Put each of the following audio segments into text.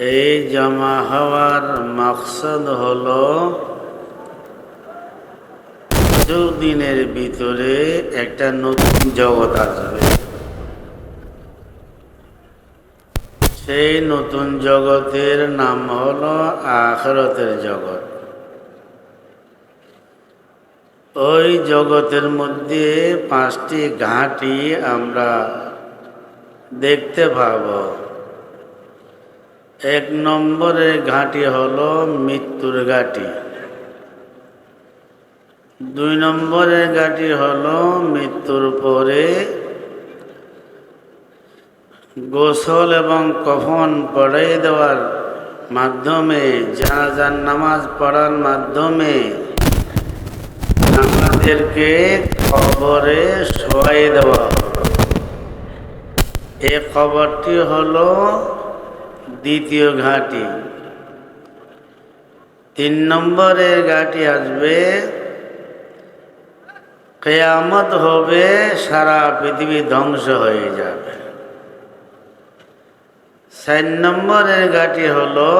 এই জমা হওয়ার মাকসাদ হলো দিনের ভিতরে একটা নতুন জগৎ আসবে। সেই নতুন জগতের নাম হলো আখিরাতের জগৎ। ওই জগতের মধ্যে 5টি ঘাঁটি আমরা দেখতে পাব। 1 নম্বরের ঘাঁটি হলো মৃত্যুর ঘাঁটি। 2 নম্বরের ঘাঁটি হলো মৃত্যুর পরে গোসল এবং কফন পড়াই দেওয়ার মাধ্যমে, জানাজার নামাজ পড়ার মাধ্যমে আমাদেরকে কবরে শোয়াই দেওয়া। এই কবরটি হলো দ্বিতীয় ঘাঁটি। 3 নম্বরের ঘাঁটি আসবে, কিয়ামত হবে, সারা পৃথিবী ধ্বংস হয়ে যাবে। 4 নম্বরের ঘাঁটি হলো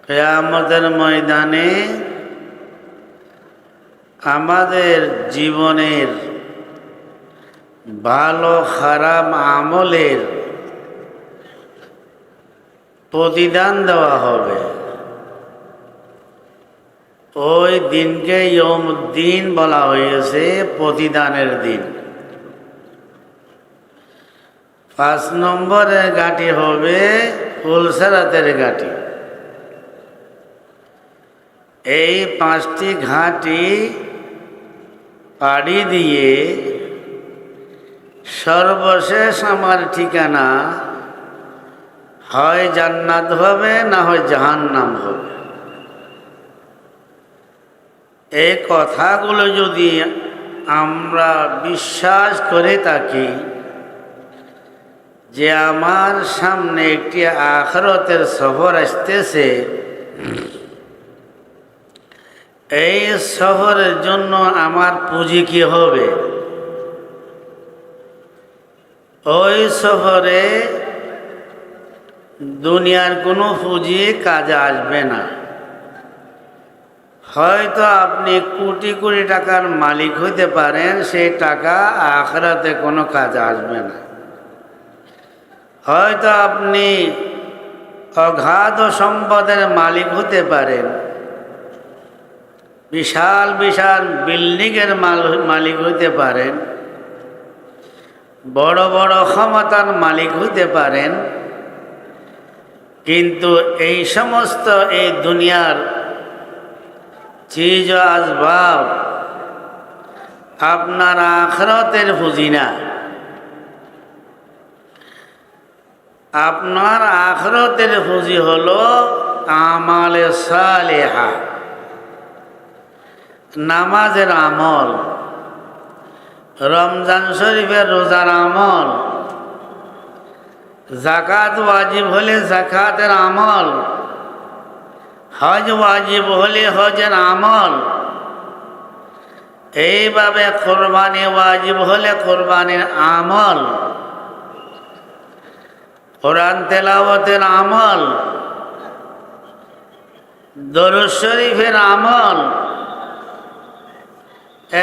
কিয়ামতের ময়দানে আমাদের জীবনের ভালো খারাপ আমলের প্রতিদান দেওয়া হবে। ওই দিনকে ইয়ৌমুদ্দিন বলা হয়েছে, প্রতিদানের দিন। 5 নম্বরের ঘাঁটি হবে পুলসিরাতের ঘাঁটি। এই 5টি ঘাঁটি পাড়ি দিয়ে সর্বশেষ আমার ঠিকানা হয় জান্নাত হবে, না হয় জাহান্নাম হবে। এই কথাগুলো যদি আমরা বিশ্বাস করে থাকি যে আমার সামনে একটি আখিরাতের সফর আসতেছে, এই সফরের জন্য আমার পুঁজি কি হবে? ওই সফরে দুনিয়ার কোনো পুঁজি কাজে আসবে না। হয়তো আপনি কোটি কোটি টাকার মালিক হইতে পারেন, সেই টাকা আখিরাতে কোনো কাজে আসবে না। হয়তো আপনি অগাধ সম্পদের মালিক হতে পারেন, বিশাল বিশাল বিল্ডিংয়ের মালিক হইতে পারেন, বড় বড় ক্ষমতার মালিক হইতে পারেন, কিন্তু এই সমস্ত এই দুনিয়ার চিজ আসবাব আপনার আখিরাতের পুঁজি না। আপনার আখিরাতের পুঁজি হলো আমালে সালেহা, নামাজের আমল, রমজান শরীফের রোজার আমল, যাকাত ওয়াজিব হলে যাকাতের আমল, হজ ওয়াজিব হলে হজের আমল, এইভাবে কোরবানি ওয়াজিব হলে কোরবানির আমল, কোরআন তেলাওয়াতের আমল, দরুদ শরীফের আমল,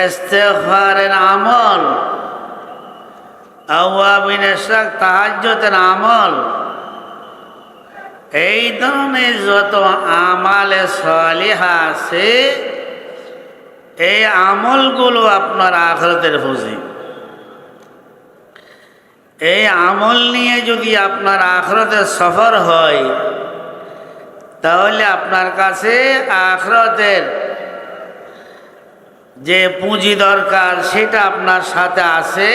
ইস্তিগফারের আমল, আওয়াবিন ইশরাক তাহাজ্জুদের আমল, এই ধরনের যত আমালে সালিহা আছে, এই আমলগুলো আপনার আখিরাতের পুঁজি। এই আমল নিয়ে যদি আপনার আখিরাতের সফর হয়, তাহলে আপনার কাছে আখিরাতের যে পুঁজি দরকার সেটা আপনার সাথে আছে।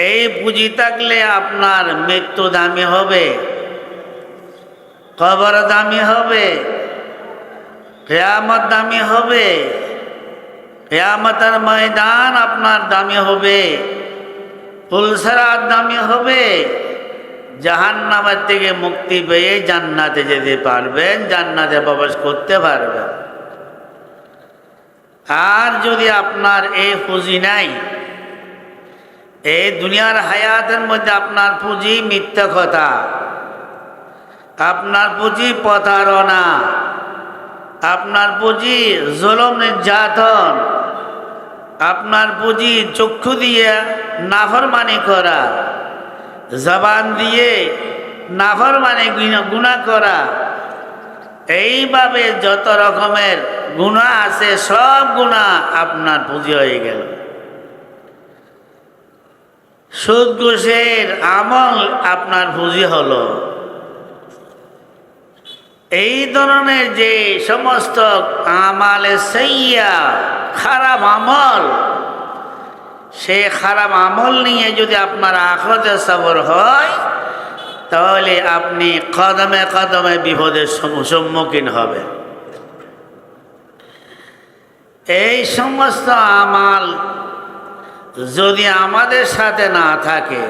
এই পুঁজি থাকলে আপনার মৃত্যু দামি হবে, কবর দামি হবে, কিয়ামত দামি হবে, কিয়ামতের ময়দান আপনার দামি হবে, পুলসিরাত দামি হবে, জাহান্নামের থেকে মুক্তি পেয়ে জান্নাতে যেতে পারবেন, জান্নাতে প্রবেশ করতে পারবেন। আর যদি আপনার এই পুঁজি নাই, এই দুনিয়ার হায়াতের মধ্যে আপনার পুঁজি মিথ্যা কথা, আপনার পুঁজি প্রতারণা, আপনার পুঁজি জুলুম নির্যাতন, আপনার পুঁজি চক্ষু দিয়ে নাফরমানি করা, জবান দিয়ে নাফরমানি গুনাহ করা, এইভাবে যত রকমের গুনাহ আছে সব গুনাহ আপনার পুঁজি হয়ে গেল। সুদ ঘুষের আমল আপনার পুঁজি হলো। এই ধরনের যে সমস্ত আমালে সাইয়্যা, খারাপ আমল, সে খারাপ আমল নিয়ে যদি আপনার আখিরাতে সবর হয়, তাহলে আপনি কদমে কদমে বিপদের সম্মুখীন হবেন। এই সমস্ত আমাল যদি আমাদের সাথে না থাকে,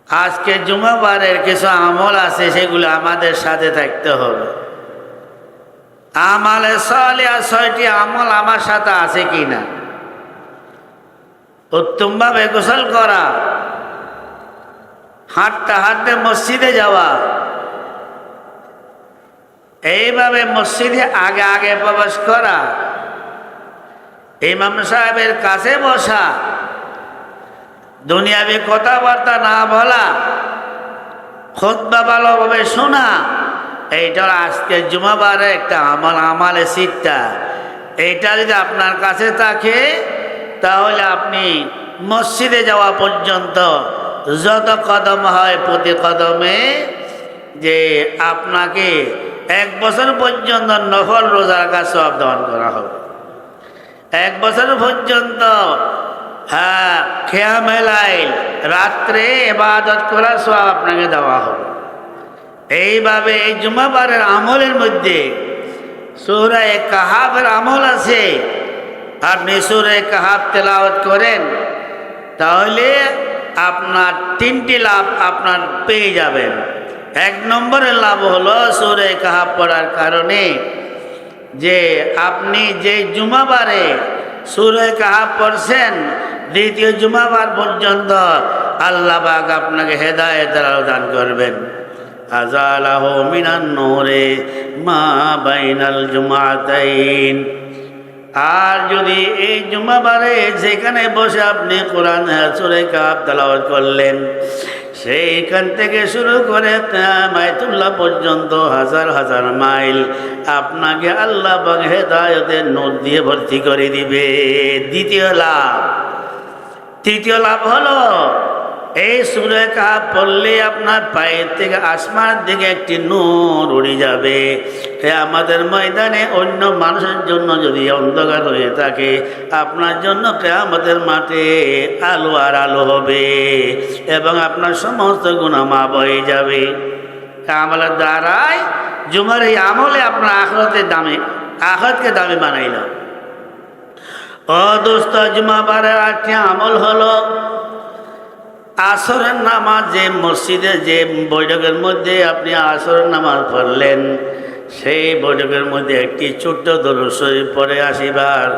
আজকে জুমাবারের কিছু আমল আছে, সেগুলো আমাদের সাথে থাকতে হবে। আমালে সালিহা 6টি আমল আমার সাথে আছে কিনা? উত্তমভাবে গোসল করা, হাঁটতে হাঁটতে মসজিদে যাওয়া, এইভাবে মসজিদে আগে আগে প্রবেশ করা, ইমাম সাহেবের কাছে বসা, দুনিয়াবি কথাবার্তা না বলা, খুতবা ভালোভাবে শোনা, এইটা আজকে জুমাবারে একটা আমল, আমালে সিটটা। এইটা যদি আপনার কাছে থাকে, তাহলে আপনি মসজিদে যাওয়া পর্যন্ত যত কদম হয় প্রতি কদমে যে আপনাকে 1 বছর পর্যন্ত নফল রোজার কাজ সওয়াব দান করা হবে। 1 বছর পর্যন্ত কিয়ামে লাইল, রাত্রে ইবাদত করার সওয়াব আপনাকে দেওয়া হবে। এইভাবে এই জুমাবারের আমলের মধ্যে সূরা কাহাফের আমল আছে। আপনি সূরা কাহাফ তেলাওয়াত করেন, তাহলে আপনার 3টি লাভ আপনার পেয়ে যাবেন। 1 নম্বরের লাভ হলো সূরা কাহাফ পড়ার কারণে যে আপনি যে জুমাবারে সূরা কাহাফ পড়ছেন, দ্বিতীয় জুমাবার পর্যন্ত আল্লাহ পাক আপনাকে হেদায়েতের আলো দান করবেন। আযালাহু মিনান নূরে মা বাইনাল জুমাতাইন। আর যদি এই জুমাবারে যেখানে বসে আপনি কোরআন সূরা কাহাফ তেলাওয়াত করলেন, সেইখান থেকে শুরু করে কিয়ামতুল্লাহ পর্যন্ত হাজার হাজার মাইল আপনাকে আল্লাহ পাক হেদায়েতের নূর দিয়ে ভর্তি করে দিবে। দ্বিতীয় লাভ। তৃতীয় লাভ হলো এই সূরা কাহাফ পড়লে আপনার পায়ের থেকে আসমানের দিকে একটি নূর উড়ে যাবে। কিয়ামতের ময়দানে অন্য মানুষের জন্য যদি অন্ধকার হয়ে থাকে, আপনার জন্য কিয়ামতের মাঠে আলো আর আলো হবে এবং আপনার সমস্ত গুনাহ মাফ হয়ে যাবে। আমলের দ্বারাই জুমার এই আমলে আপনার আখিরাতকে দামি বানাইল। ও দোস্ত, জুমাবারের 8টি আমল হলো আসরের নামাজ। যে মসজিদে যে বৈঠকের মধ্যে আপনি আসরের নামাজ পড়লেন, সেই বৈঠকের মধ্যে একটি ছোট্ট দরুদ শরীফ পড়ে আসিবার,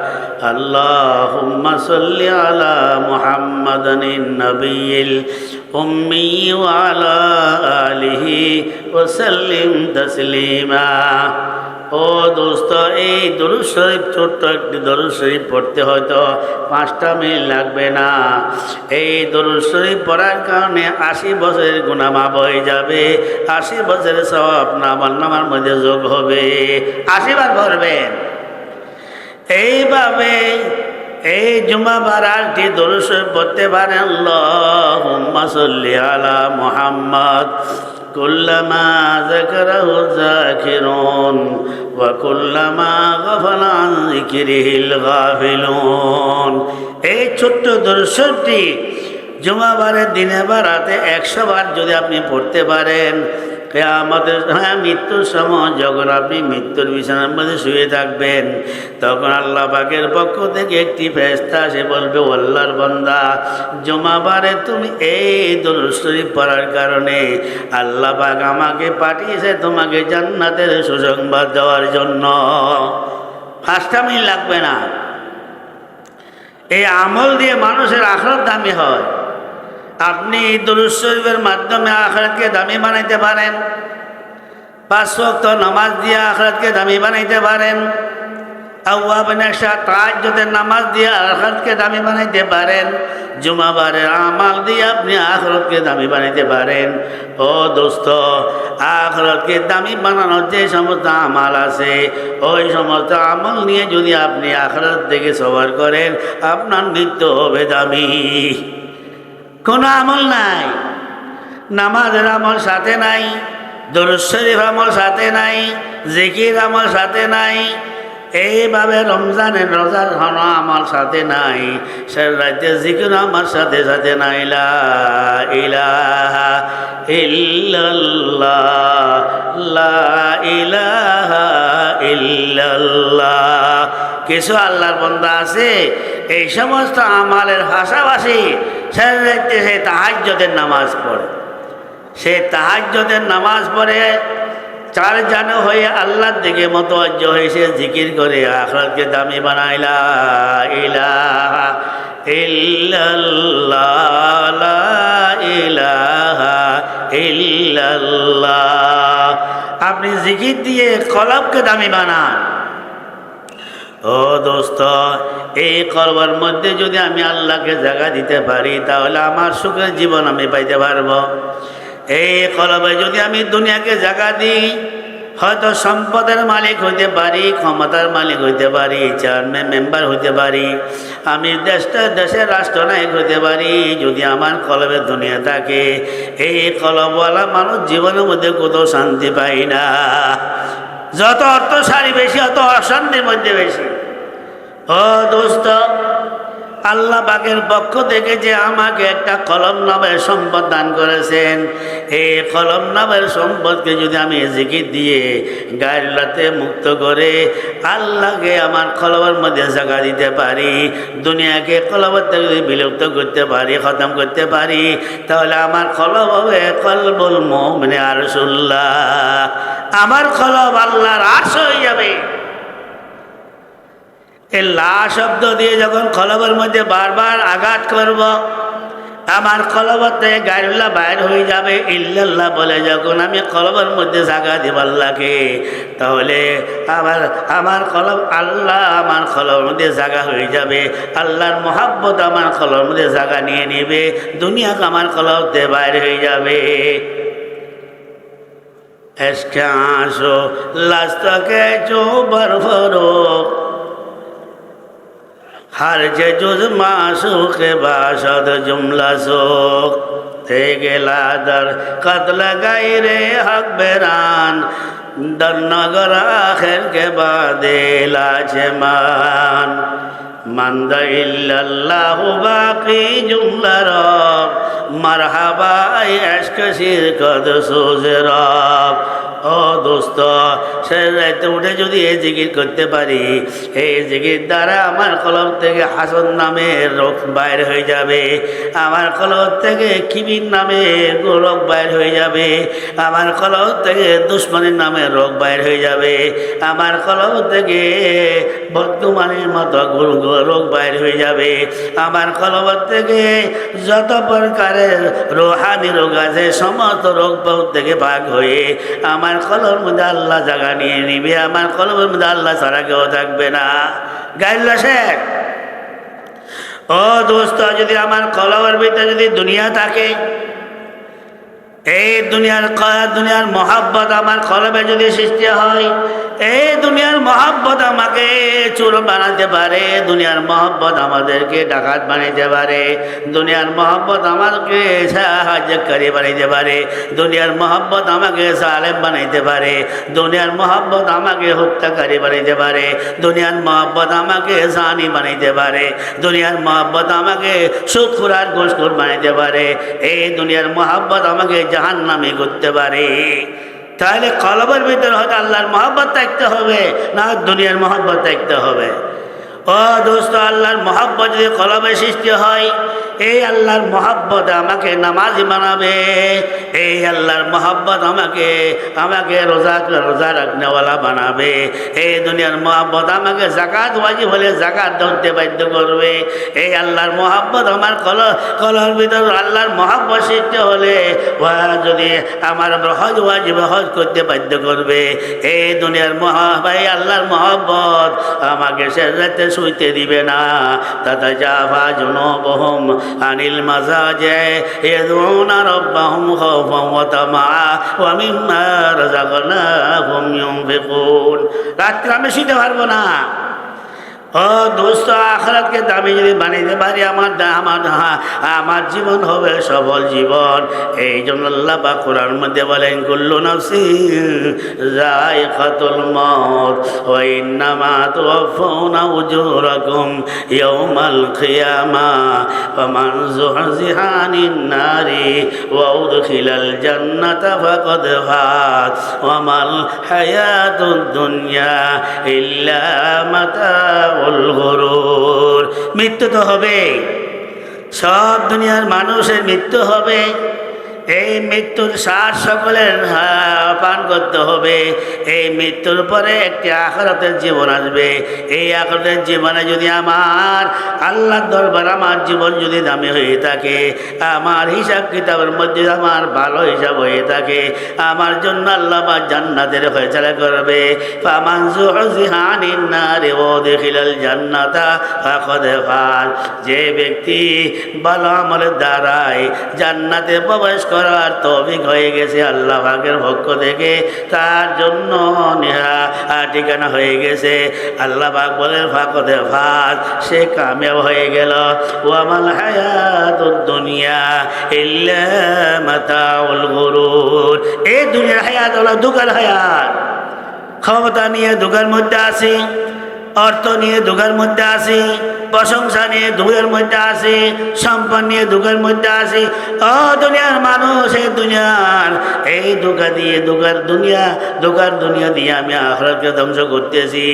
আল্লাহুম্মা সাল্লি আলা মুহাম্মাদিন নবিয়্যিল উম্মি ওয়া আলা আলিহি ওয়া সাল্লিম তাসলিমা। ও দোস্ত, এই দরুদ শরীফ, ছোট্ট একটি দরুদ শরীফ পড়তে হয়তো 5টা মিনিট লাগবে না। এই দরুদ শরীফ পড়ার কারণে 80 বছরের গুনাহ মাফ হয়ে যাবে। 80 বছরের সওয়াব আমলনামার মধ্যে যোগ হবে। 80 বার পড়বেন। এইভাবে এই জুমাবার 8টি দরুদ শরীফ পড়তে পারেন। আল্লাহুম্মা সাল্লি আলা মুহাম্মাদ কুল্লামা যাকারাহু যাকিরুন ওয়া কুল্লামা গাফালা আন যিকরিহিল গাফিলুন। এই ছোট্ট দরুদ শরীফটি জুমাবারের দিনে বা রাতে 100 বার যদি আপনি পড়তে পারেন, কিয়ামতের মৃত্যুর সময় যখন আপনি মৃত্যুর বিছানার মধ্যে শুয়ে থাকবেন, তখন আল্লাহ পাকের পক্ষ থেকে একটি ফেরেশতা এসে বলবে, ও আল্লাহর বান্দা, জুমাবারে তুমি এই দরুদ শরীফ পড়ার কারণে আল্লাহ পাক আমাকে পাঠিয়েছে তোমাকে জান্নাতের সুসংবাদ দেওয়ার জন্য। 5টা মিনিট লাগবে না। এই আমল দিয়ে মানুষের আখিরাত দামি হয়। আপনি দুরূদ শরীফের মাধ্যমে আখিরাতকে দামি বানাইতে পারেন, 5 ওয়াক্ত নামাজ দিয়ে আখিরাতকে দামি বানাইতে পারেন, আওয়াবিন তাহাজ্জুদের নামাজ দিয়ে আখিরাতকে দামি বানাইতে পারেন, জুমাবারের আমাল দিয়ে আপনি আখিরাতকে দামি বানাইতে পারেন। ও দোস্ত, আখিরাতকে দামি বানানোর যে সমস্ত আমাল আছে, ওই সমস্ত আমল নিয়ে যদি আপনি আখিরাত থেকে সওয়ার করেন, আপনার মৃত্যু হবে দামি। কোনো আমল নাই, নামাজের আমল সাথে নাই, দুরূদ শরীফ আমল সাথে নাই, জিকির আমল সাথে নাই, এইভাবে রমজানের রোজার হন আমল সাথে নাই, সে রাতে জিকির আমার সাথে সাথে নাই। লা ইলাহা ইল্লাল্লাহ, লা ইলাহা ইল্লাল্লাহ। কিছু আল্লাহর বান্দা আছে এই সমস্ত আমালের পাশাপাশি সে রাতে সে তাহাজ্জুদের নামাজ পড়ে, সে তাহাজ্জুদের নামাজ পড়ে 4 জানো হয়ে আল্লাহর দিকে মুতাওয়াজ্জ হয়েছে, জিকির করে আখিরাতকে দামি বানায়। লা ইলাহা ইল্লাল্লাহ, লা ইলাহা ইল্লাল্লাহ। আপনি জিকির দিয়ে কলবকে দামি বানান। ও দোস্ত, এই কলবের মধ্যে যদি আমি আল্লাহকে জায়গা দিতে পারি, তাহলে আমার সুখের জীবন আমি পাইতে পারবো। এই কলবে যদি আমি দুনিয়াকে জায়গা দিই, হয়তো সম্পদের মালিক হইতে পারি, ক্ষমতার মালিক হইতে পারি, চেয়ারম্যান মেম্বার হইতে পারি, আমি দেশের রাষ্ট্রনায়ক হইতে পারি। যদি আমার কলবে দুনিয়া থাকে, এই কলবওয়ালা মানুষ জীবনের মধ্যে কোথাও শান্তি পাই না। যত অর্থশালী বেশি, অত অশান্তির মধ্যে বেশি। ও দোস্ত, আল্লাহ পাকের পক্ষ থেকে যে আমাকে একটা কলম নামের সম্পদ দান করেছেন, এই কলম নামের সম্পদকে যদি আমি জিকির দিয়ে গায়লাতে মুক্ত করে আল্লাহকে আমার কলমের মধ্যে জায়গা দিতে পারি, দুনিয়াকে কলমের থেকে যদি বিলুপ্ত করতে পারি, খতম করতে পারি, তাহলে আমার কলম হবে কলবুল মুমিন আরশুল্লাহ। আমার কলম আল্লাহর আরশ হয়ে যাবে। এই লা শব্দ দিয়ে যখন কলবের মধ্যে বারবার আঘাত করব, আমার কলবের থেকে গায়রুল্লাহ বাইর হয়ে যাবে। ইল্লাল্লাহ বলে যখন আমি কলবের মধ্যে জায়গা দেব আল্লাহকে, তাহলে আমার কলব আল্লাহ আমার কলবের মধ্যে জায়গা হয়ে যাবে। আল্লাহর মহাব্বত আমার কলবের মধ্যে জায়গা নিয়ে নেবে, দুনিয়াকে আমার কলব থেকে বাইর হয়ে যাবে। এসকে আসো লাস্তকে চো বরফরোক, हर जे जुज मासूक बाशद जुमला सोक ते गेला दर कत्ल गायरे हक बेरान दर नगर आखिर के बादे लाचे मान मंद इल्लल्लाहु बाकी जुमला रब मरहबा इश्क शिरकत सोज़ रब। ও দোস্ত, সে রাতে উঠে যদি এই জিকির করতে পারি, এই জিকির দ্বারা আমার কলব থেকে হাসদ নামের রোগ বাইর হয়ে যাবে, আমার কলব থেকে কিবির নামের রোগ বাইর হয়ে যাবে, আমার কলব থেকে দুশ্মনের নামের রোগ বাইর হয়ে যাবে, আমার কলব থেকে বর্তমানের মতো রোগ বাইর হয়ে যাবে, আমার কলব থেকে যত প্রকারের রোহানি রোগ আছে সমস্ত রোগ থেকে ভাগ হয়ে আমার কলবের মধ্যে আল্লাহ জায়গা নিয়ে নিবে, আমার কলবের মধ্যে আল্লাহ ছাড়া কেউ থাকবে না। গাইল্লা শেখ, ও দোস্ত, যদি আমার কলবের ভিতরে যদি দুনিয়া থাকে, এই দুনিয়ার মহাব্বত আমার কলবে যদি সৃষ্টি হয়, এই দুনিয়ার মহাব্বত আমাকে চোর বানাতে পারে, দুনিয়ার মহাব্বত আমাদেরকে ডাকাত বানাইতে পারে, দুনিয়ার মহাব্বত আমাকে সাহায্যকারী বানাইতে পারে, দুনিয়ার মহাব্বত আমাকে সালেম বানাইতে পারে, দুনিয়ার মহাব্বত আমাকে হত্যাকারী বানাইতে পারে, দুনিয়ার মহাব্বত আমাকে জানি বানাইতে পারে, দুনিয়ার মহাব্বত আমাকে সুদখোর আর ঘুষখোর বানাইতে পারে, এই দুনিয়ার মহাব্বত আমাকে জাহান্নামী করতে পারে। তাহলে কলবের ভিতরে হয়তো আল্লাহর মহব্বত থাকতে হবে, না দুনিয়ার মহব্বত থাকতে হবে। ও দোস্ত, আল্লাহর মহব্বত যদি কলবে সৃষ্টি হয়, এই আল্লাহর মহব্বত আমাকে নামাজি বানাবে, এই আল্লাহর মহব্বত আমাকে রোজা রাখনেওয়ালা বানাবে, এই দুনিয়ার মহব্বত আমাকে জাকাত ওয়াজিব হলে জাকাত ধরতে বাধ্য করবে, এই আল্লাহর মহব্বত আমার কলর ভিতর আল্লাহর মহব্বত সৃষ্টি হলে যদি আমার হজ ওয়াজিব হজ করতে বাধ্য করবে, এই দুনিয়ার ভাই আল্লাহর মহব্বত আমাকে সেজদাতে শুইতে দিবে না। তাতাজাফা জুনুবুহুম আনিল মাযাজি ইয়াদউনা রাব্বাহুম খাওফান ওয়া তামাআ ওয়া মিম্মা রাযাকনাহুম ইউনফিকুন। রাত্রে আমি শুইতে পারবো না। ও দোস্ত, আখিরাতকে দামি যদি বানাইতে পারি আমার জীবন হবে সফল জীবন। এই জন্য আল্লাহ পাক কোরআন মধ্যে বলেন, কুল্লু নাফসিন যায়িকাতুল মাউত ওয়া ইন্নামা তুওয়াফাউনা উজুরাকুম ইয়াওমাল কিয়ামাহ ফামান যুহজিহা আনিন নারি ওয়া উদখিলাল জান্নাতা ফাকাদ ফাজ ওয়া মাল হায়াতুদ দুনিয়া ইল্লা মাতাউল গুরুর। মৃত্যু তো হবে, সব দুনিয়ার মানুষের মৃত্যু হবে। এই মৃত্যুর স্বাদ সকলের পান করতে হবে। এই মৃত্যুর পরে একটি আখিরাতের জীবন আসবে। এই আখিরাতের জীবনে যদি আমার আল্লাহর দরবার আমার জীবন যদি দামি হয়ে থাকে, আমার হিসাব কিতাবের মধ্যে আমার ভালো হিসাব হয়ে থাকে, আমার জন্য আল্লাহ বা জান্নাতের ফয়সালা করবে। ফামান যুহজিহা আনিন নারি ওয়া উদখিলাল জান্নাতা ফাকাদ ফাজ। যে ব্যক্তি ভালো আমলের দ্বারাই জান্নাতে প্রবেশ করার তৌফিক হয়ে গেছে আল্লাহ পাকের পক্ষ থেকে, তার জন্য ঠিকানা হয়ে গেছে। আল্লাহ পাক বলেন ফাকাদ ফাজ, সে কামিয়াব হয়ে গেল। ওয়া মাল হায়াতুদ দুনিয়া ইল্লা মাতাউল গুরুর। এই দুনিয়ার হায়াত হলো দুঃখের হায়াত। ক্ষমতা নিয়ে দুঃখের মধ্যে আছি, অর্থ নিয়ে দুঃখের মধ্যে আছি, প্রশংসা নিয়ে দুঃখের মধ্যে আছি, সম্পদ নিয়ে দুঃখের মধ্যে আছি। ও দুনিয়ার মানুষ, এই দুঃখা দিয়ে দুঃখার দুনিয়া দিয়ে আমি আখিরাতকে ধ্বংস করতেছি।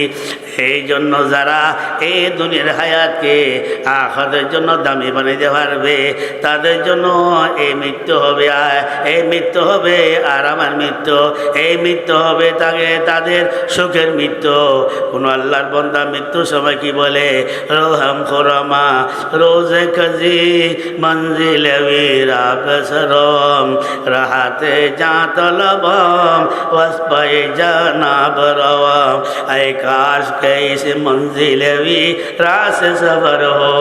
এই জন্য যারা এই দুনিয়ার হায়াতকে আখিরাতের জন্য দামি বানাইতে পারবে, তাদের জন্য এই মৃত্যু হবে, আর আমার মৃত্যু। এই মৃত্যু হবে তাদের সুখের মৃত্যু। কোন আল্লাহর বান্দা মৃত্যুর সময় কি বলে, রোহাম খোরামা রোজে কাজি মঞ্জিল বীরা বসরম রাহাতে যা তলবম ওয়াসপায়ে জানা বরওম। ऐ काश कैसे मंजिल भी रास सफर हो,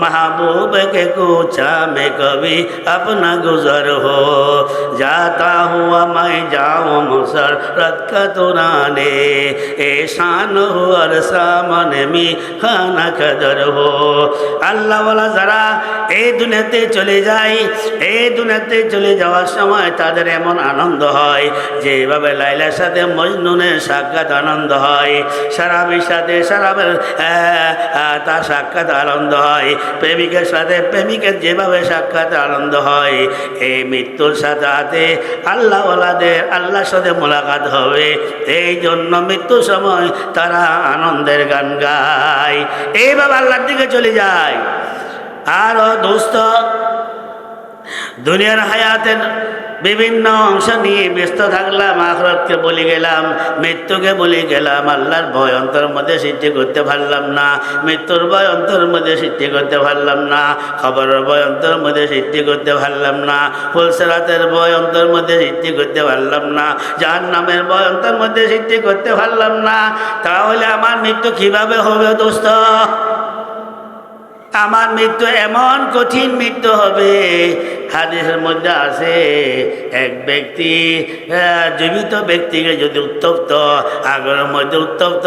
महबूब के कूचा में कभी अपना गुजर हो। जाता हुआ मैं जाऊँ मुसरत का तुराने, एशान हो और सामने में खाना कदर हो। আল্লাহ ওয়ালা যারা এই দুনিয়াতে চলে যায়, এই দুনিয়াতে চলে যাওয়ার সময় তাদের এমন আনন্দ হয়, যেভাবে লাইলার সাথে মজনুনের সাক্ষাৎ আনন্দ হয়, সারাবির সাথে সারাবের তার সাক্ষাৎ আনন্দ হয়, প্রেমিকের সাথে প্রেমিকের যেভাবে সাক্ষাৎ আনন্দ হয়, এই মৃত্যুর সাথে আল্লাহ ওয়ালাদের আল্লাহর সাথে মোলাকাত হবে। এই জন্য মৃত্যুর সময় তারা আনন্দের গান গায়, এইভাবে আল্লাহর দিকে চলে যায়। আর দোস্ত, দুনিয়ার হায়াতের বিভিন্ন অংশ নিয়ে ব্যস্ত থাকলাম, আখিরাতকে বলে গেলাম, মৃত্যুকে বলে গেলাম, আল্লাহর ভয় অন্তর মধ্যে সৃষ্টি করতে পারলাম না, মৃত্যুর ভয় অন্তর মধ্যে সৃষ্টি করতে পারলাম না, খবরের ভয় অন্তর মধ্যে সৃষ্টি করতে পারলাম না, ফুলসেরাতের ভয় অন্তর মধ্যে সৃষ্টি করতে পারলাম না, জাহান্নামের ভয় অন্তর মধ্যে সৃষ্টি করতে পারলাম না। তাহলে আমার মৃত্যু কিভাবে হবে দোস্ত? আমার মৃত্যু এমন কঠিন মৃত্যু হবে, হাদিসের মধ্যে আছে, এক ব্যক্তি জীবিত ব্যক্তিকে যদি উত্তপ্ত আগুনের মধ্যে উত্তপ্ত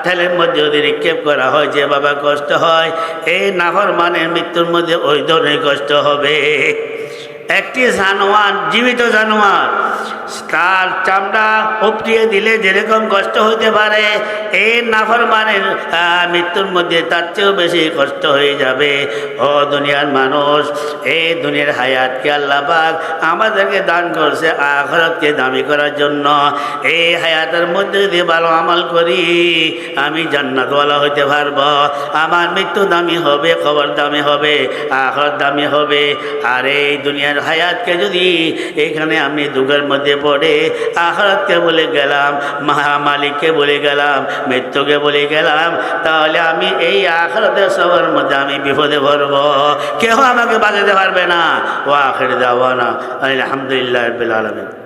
তেলের মধ্যে যদি নিক্ষেপ করা হয়, যে বাবা কষ্ট হয়, এই নাফরমানের মৃত্যুর মধ্যে ওই ধরনের কষ্ট হবে। একটি জানোয়ার, জীবিত জানোয়ার, তার চামড়া উপড়িয়ে দিলে যেরকম কষ্ট হইতে পারে, এই নাফরমানের মৃত্যুর মধ্যে তার চেয়েও বেশি কষ্ট হয়ে যাবে। ও দুনিয়ার মানুষ, এই দুনিয়ার হায়াতকে আল্লাহ পাক আমাদেরকে দান করছে আখিরাতকে দামি করার জন্য। এই হায়াতের মধ্যে যদি ভালো আমল করি আমি জান্নাতওয়ালা হইতে পারবো। আমার মৃত্যু দামি হবে, কবর দামি হবে, আখিরাত দামি হবে। আর এই দুনিয়ার হায়াতকে যদি এখানে আমি দুঃখের মধ্যে পড়ে আখিরাতকে বলে গেলাম, মালিককে বলে গেলাম, মৃত্যুকে বলে গেলাম, তাহলে আমি এই আখিরাতের সবার মধ্যে আমি বিপদে পড়ব, কেউ আমাকে বাঁচাতে পারবে না। ও আখির দাওয়ানা আলহামদুলিল্লাহ রাব্বিল আলামিন।